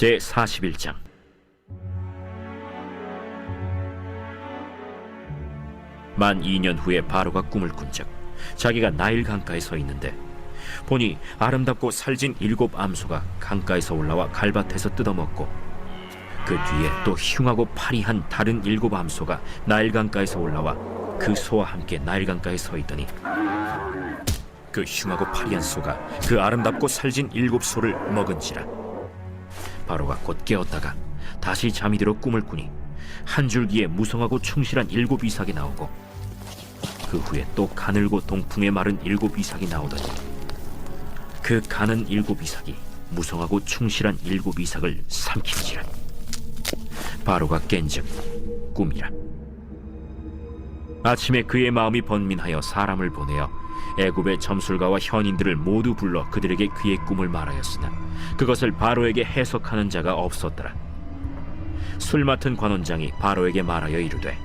제41장. 만 2년 후에 바로가 꿈을 꾼즉 자기가 나일 강가에 서 있는데 보니 아름답고 살진 7 암소가 강가에서 올라와 갈밭에서 뜯어먹고 그 뒤에 또 흉하고 파리한 다른 7 암소가 나일 강가에서 올라와 그 소와 함께 나일 강가에 서 있더니 그 흉하고 파리한 소가 그 아름답고 살진 7 소를 먹은지라. 바로가 곧 깨었다가 다시 잠이 들어 꿈을 꾸니 한 줄기에 무성하고 충실한 7 이삭이 나오고 그 후에 또 가늘고 동풍에 마른 7 이삭이 나오더니 그 가는 7 이삭이 무성하고 충실한 7 이삭을 삼킨지라. 바로가 깬즉 꿈이라. 아침에 그의 마음이 번민하여 사람을 보내어 애굽의 점술가와 현인들을 모두 불러 그들에게 그의 꿈을 말하였으나 그것을 바로에게 해석하는 자가 없었더라. 술 맡은 관원장이 바로에게 말하여 이르되,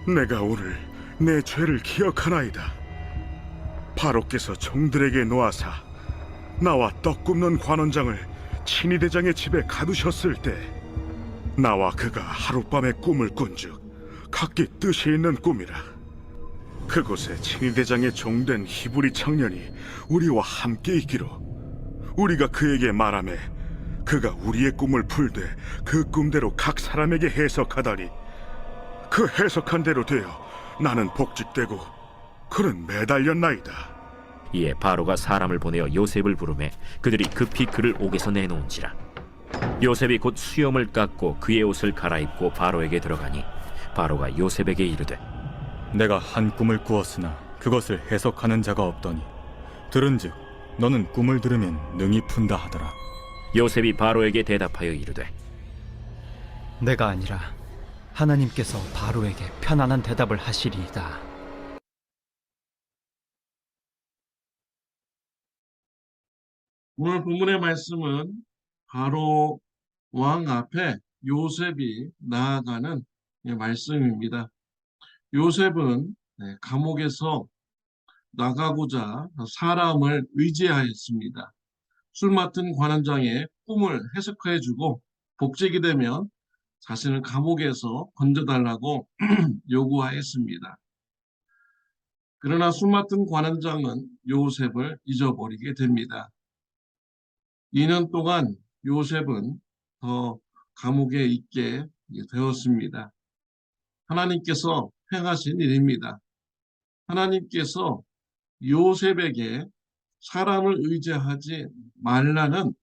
내가 오늘 내 죄를 기억하나이다. 바로께서 종들에게 놓아사 나와 떡 굽는 관원장을 친위대장의 집에 가두셨을 때 나와 그가 하룻밤에 꿈을 꾼즉 각기 뜻이 있는 꿈이라. 그곳에 친위대장의 종된 히브리 청년이 우리와 함께 있기로 우리가 그에게 말하매 그가 우리의 꿈을 풀되 그 꿈대로 각 사람에게 해석하다니 그 해석한 대로 되어 나는 복직되고 그는 매달렸나이다. 이에 바로가 사람을 보내어 요셉을 부르매 그들이 급히 그를 옥에서 내놓은지라. 요셉이 곧 수염을 깎고 그의 옷을 갈아입고 바로에게 들어가니 바로가 요셉에게 이르되, 내가 한 꿈을 꾸었으나 그것을 해석하는 자가 없더니 들은즉 너는 꿈을 들으면 능히 푼다 하더라. 요셉이 바로에게 대답하여 이르되, 내가 아니라 하나님께서 바로에게 편안한 대답을 하시리이다. 오늘 본문의 말씀은 바로 왕 앞에 요셉이 나아가는 말씀입니다. 요셉은 감옥에서 나가고자 사람을 의지하였습니다. 술 맡은 관원장의 꿈을 해석해주고 복직이 되면 자신을 감옥에서 건져달라고 요구하였습니다. 그러나 술 맡은 관원장은 요셉을 잊어버리게 됩니다. 2년 동안 요셉은 더 감옥에 있게 되었습니다. 하나님께서 행하신 일입니다. 하나님께서 요셉에게 사람을 의지하지 말라는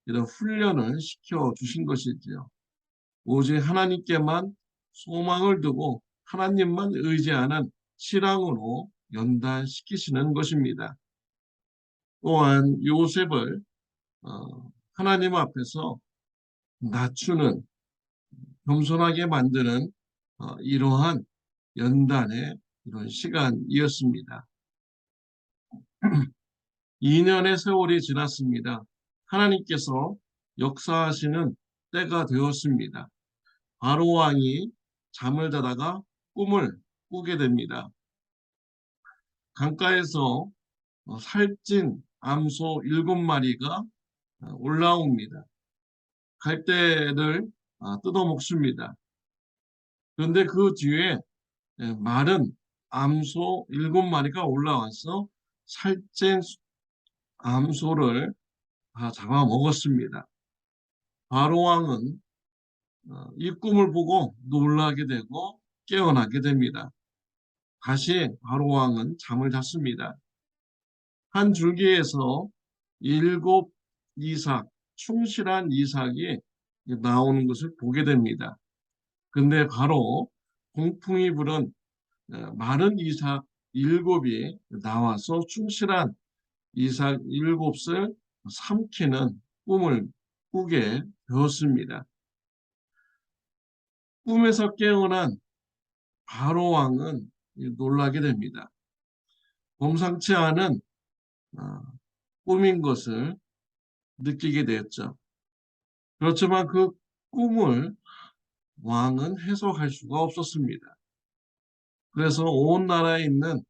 이런 훈련을 시켜주신 것이지요. 오직 하나님께만 소망을 두고 하나님만 의지하는 신앙으로 연단시키시는 것입니다. 또한 요셉을 하나님 앞에서 낮추는, 겸손하게 만드는 이러한 연단의 이런 시간이었습니다. 2년의 세월이 지났습니다. 하나님께서 역사하시는 때가 되었습니다. 바로 왕이 잠을 자다가 꿈을 꾸게 됩니다. 강가에서 살찐 암소 7마리가 올라옵니다. 갈대를 뜯어먹습니다. 그런데 그 뒤에 마른 암소 7마리가 올라와서 살찐 암소를 다 잡아먹었습니다. 바로 왕은 이 꿈을 보고 놀라게 되고 깨어나게 됩니다. 다시 바로 왕은 잠을 잤습니다. 한 줄기에서 7 이삭, 충실한 이삭이 나오는 것을 보게 됩니다. 근데 바로 공풍이 불은 마른 이삭 7이 나와서 충실한 이삭 7을 삼키는 꿈을 꾸게 되었습니다. 꿈에서 깨어난 바로 왕은 놀라게 됩니다. 범상치 않은 꿈인 것을 느끼게 되었죠. 그렇지만 그 꿈을 왕은 해석할 수가 없었습니다. 그래서 온 나라에 있는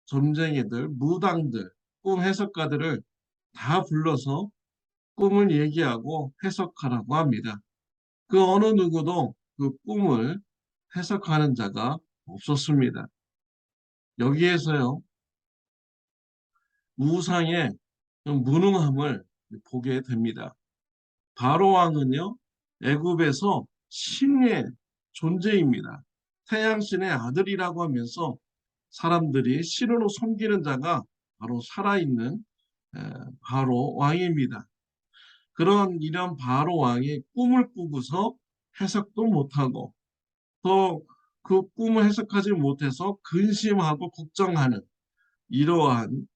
점쟁이들, 무당들, 꿈 해석가들을 다 불러서 꿈을 얘기하고 해석하라고 합니다. 그 어느 누구도 그 꿈을 해석하는 자가 없었습니다. 여기에서요, 우상의 무능함을 보게 됩니다. 바로 왕은요, 애굽에서 신의 존재입니다. 태양신의 아들이라고 하면서 사람들이 신으로 섬기는 자가 바로 살아있는 바로 왕입니다. 이런 바로 왕이 꿈을 꾸고서 해석도 못하고 또 그 꿈을 해석하지 못해서 근심하고 걱정하는 이러한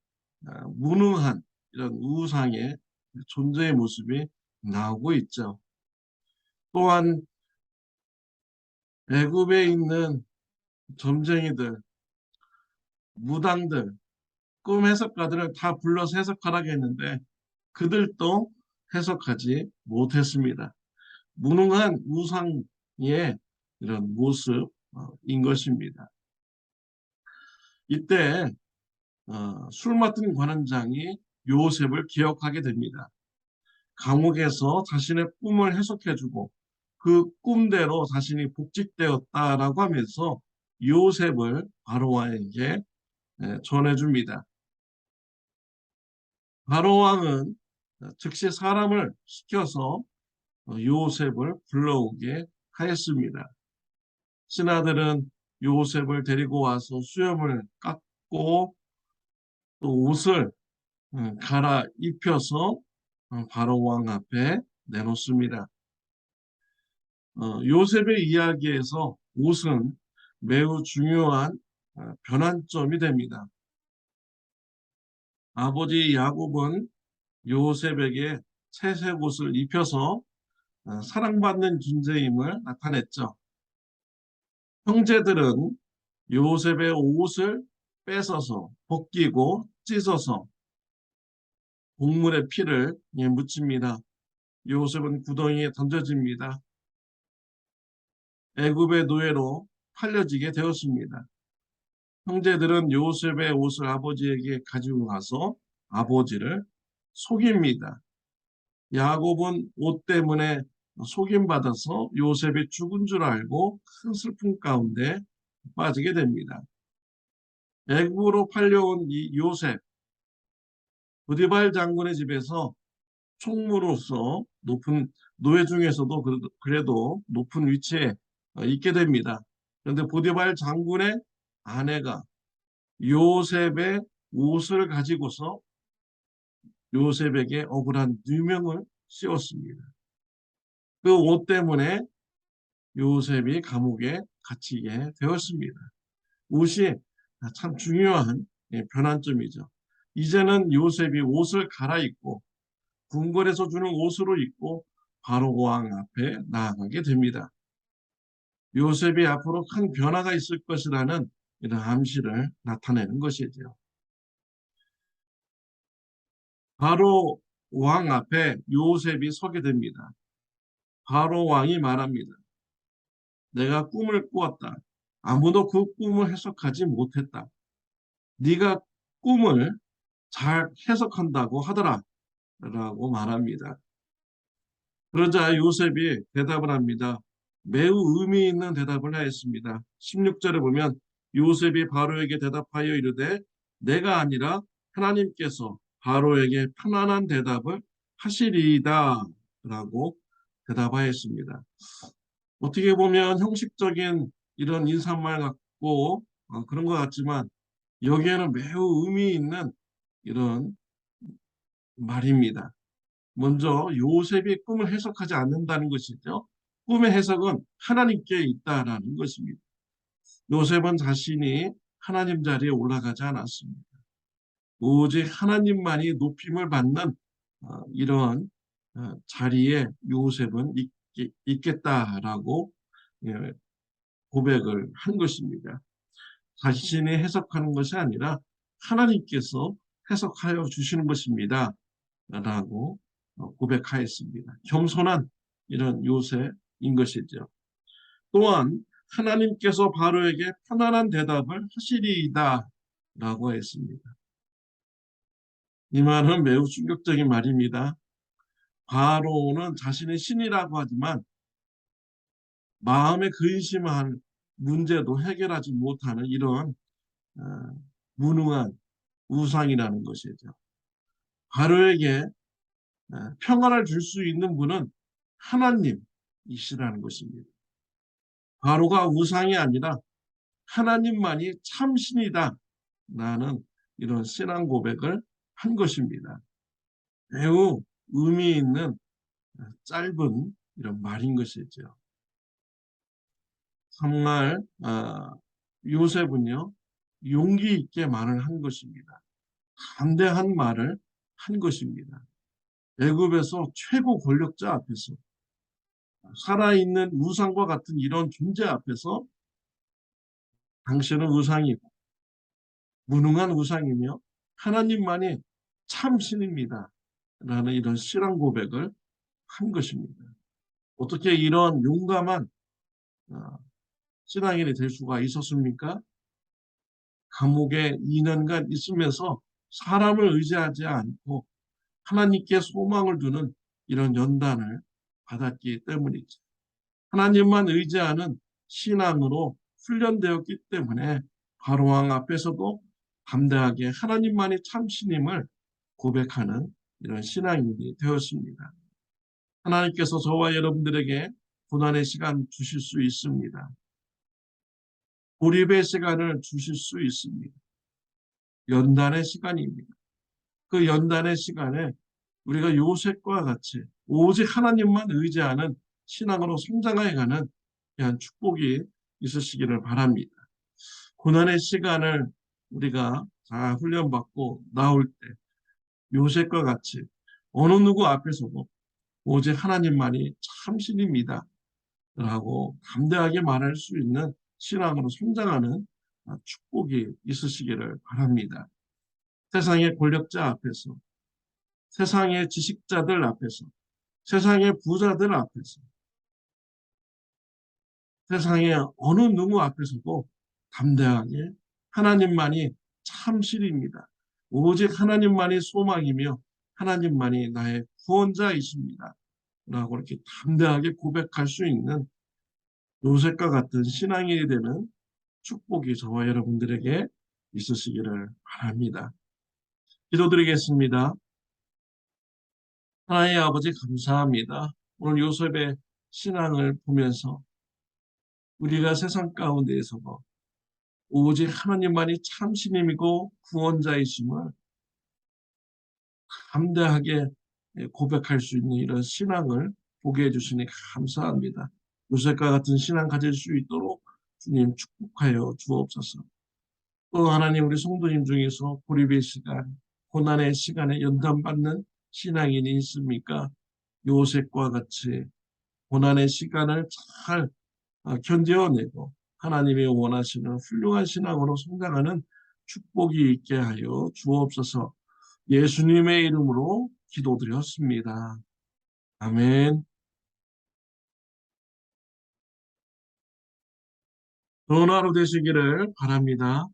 무능한 이런 우상의 존재의 모습이 나오고 있죠. 또한 애굽에 있는 점쟁이들, 무당들, 꿈 해석가들을 다 불러서 해석하라고 했는데 그들도 해석하지 못했습니다. 무능한 우상의 이런 모습인 것입니다. 이때 술 맡은 관원장이 요셉을 기억하게 됩니다. 감옥에서 자신의 꿈을 해석해주고 그 꿈대로 자신이 복직되었다라고 하면서 요셉을 바로왕에게 전해줍니다. 바로왕은 즉시 사람을 시켜서 요셉을 불러오게 하였습니다. 신하들은 요셉을 데리고 와서 수염을 깎고 또 옷을 갈아입혀서 바로왕 앞에 내놓습니다. 요셉의 이야기에서 옷은 매우 중요한 변환점이 됩니다. 아버지 야곱은 요셉에게 채색 옷을 입혀서 사랑받는 존재임을 나타냈죠. 형제들은 요셉의 옷을 뺏어서 벗기고 찢어서 곡물의 피를 묻힙니다. 요셉은 구덩이에 던져집니다. 애굽의 노예로 팔려지게 되었습니다. 형제들은 요셉의 옷을 아버지에게 가지고 가서 아버지를 속입니다. 야곱은 옷 때문에 속임받아서 요셉이 죽은 줄 알고 큰 슬픔 가운데 빠지게 됩니다. 애굽으로 팔려온 이 요셉, 부디발 장군의 집에서 총무로서 높은 노예 중에서도 그래도 높은 위치에 있게 됩니다. 그런데 보디발 장군의 아내가 요셉의 옷을 가지고서 요셉에게 억울한 누명을 씌웠습니다. 그 옷 때문에 요셉이 감옥에 갇히게 되었습니다. 옷이 참 중요한 변환점이죠. 이제는 요셉이 옷을 갈아입고 궁궐에서 주는 옷으로 입고 바로 왕 앞에 나아가게 됩니다. 요셉이 앞으로 큰 변화가 있을 것이라는 이런 암시를 나타내는 것이죠. 바로 왕 앞에 요셉이 서게 됩니다. 바로 왕이 말합니다. 내가 꿈을 꾸었다. 아무도 그 꿈을 해석하지 못했다. 네가 꿈을 잘 해석한다고 하더라. 라고 말합니다. 그러자 요셉이 대답을 합니다. 매우 의미 있는 대답을 하였습니다. 16절에 보면 요셉이 바로에게 대답하여 이르되 내가 아니라 하나님께서 바로에게 편안한 대답을 하시리이다 라고 대답하였습니다. 어떻게 보면 형식적인 이런 인사말 같고 그런 것 같지만 여기에는 매우 의미 있는 이런 말입니다. 먼저 요셉이 꿈을 해석하지 않는다는 것이죠. 꿈의 해석은 하나님께 있다라는 것입니다. 요셉은 자신이 하나님 자리에 올라가지 않았습니다. 오직 하나님만이 높임을 받는 이러한 자리에 요셉은 있겠다라고 고백을 한 것입니다. 자신이 해석하는 것이 아니라 하나님께서 해석하여 주시는 것입니다. 라고 고백하였습니다. 겸손한 이런 요셉인 것이죠. 또한 하나님께서 바로에게 편안한 대답을 하시리이다 라고 했습니다. 이 말은 매우 충격적인 말입니다. 바로는 자신의 신이라고 하지만 마음에 근심한 문제도 해결하지 못하는 이런 어, 무능한 우상이라는 것이죠. 바로에게 평안을 줄 수 있는 분은 하나님이시라는 것입니다. 바로가 우상이 아니라 하나님만이 참신이다. 라는 이런 신앙 고백을 한 것입니다. 매우 의미 있는 짧은 이런 말인 것이죠. 정말 요셉은요, 용기 있게 말을 한 것입니다. 담대한 말을 한 것입니다. 애굽에서 최고 권력자 앞에서, 살아있는 우상과 같은 이런 존재 앞에서 당신은 우상이고 무능한 우상이며 하나님만이 참신입니다. 라는 이런 신앙 고백을 한 것입니다. 어떻게 이런 용감한 어, 신앙인이 될 수가 있었습니까? 감옥에 2년간 있으면서 사람을 의지하지 않고 하나님께 소망을 두는 이런 연단을 받았기 때문이죠. 하나님만 의지하는 신앙으로 훈련되었기 때문에 바로왕 앞에서도 담대하게 하나님만이 참신임을 고백하는 이런 신앙인이 되었습니다. 하나님께서 저와 여러분들에게 고난의 시간 주실 수 있습니다. 고립의 시간을 주실 수 있습니다. 연단의 시간입니다. 그 연단의 시간에 우리가 요셉과 같이 오직 하나님만 의지하는 신앙으로 성장해가는 귀한 축복이 있으시기를 바랍니다. 고난의 시간을 우리가 다 훈련받고 나올 때 요셉과 같이 어느 누구 앞에서도 오직 하나님만이 참신입니다. 라고 담대하게 말할 수 있는 신앙으로 성장하는 축복이 있으시기를 바랍니다. 세상의 권력자 앞에서, 세상의 지식자들 앞에서, 세상의 부자들 앞에서, 세상의 어느 누구 앞에서도 담대하게 하나님만이 참신입니다. 오직 하나님만이 소망이며 하나님만이 나의 구원자이십니다. 라고 이렇게 담대하게 고백할 수 있는 요셉과 같은 신앙인이 되는 축복이 저와 여러분들에게 있으시기를 바랍니다. 기도드리겠습니다. 하나님 아버지 감사합니다. 오늘 요셉의 신앙을 보면서 우리가 세상 가운데에서도 오직 하나님만이 참신임이고 구원자이심을 담대하게 고백할 수 있는 이런 신앙을 보게 해주시니 감사합니다. 요셉과 같은 신앙 가질 수 있도록 주님 축복하여 주옵소서. 또 하나님 우리 성도님 중에서 고립의 시간, 고난의 시간에 연단받는 신앙인이 있습니까? 요셉과 같이 고난의 시간을 잘 견뎌내고 하나님이 원하시는 훌륭한 신앙으로 성장하는 축복이 있게 하여 주옵소서. 예수님의 이름으로 기도드렸습니다. 아멘. 좋은 하루 되시기를 바랍니다.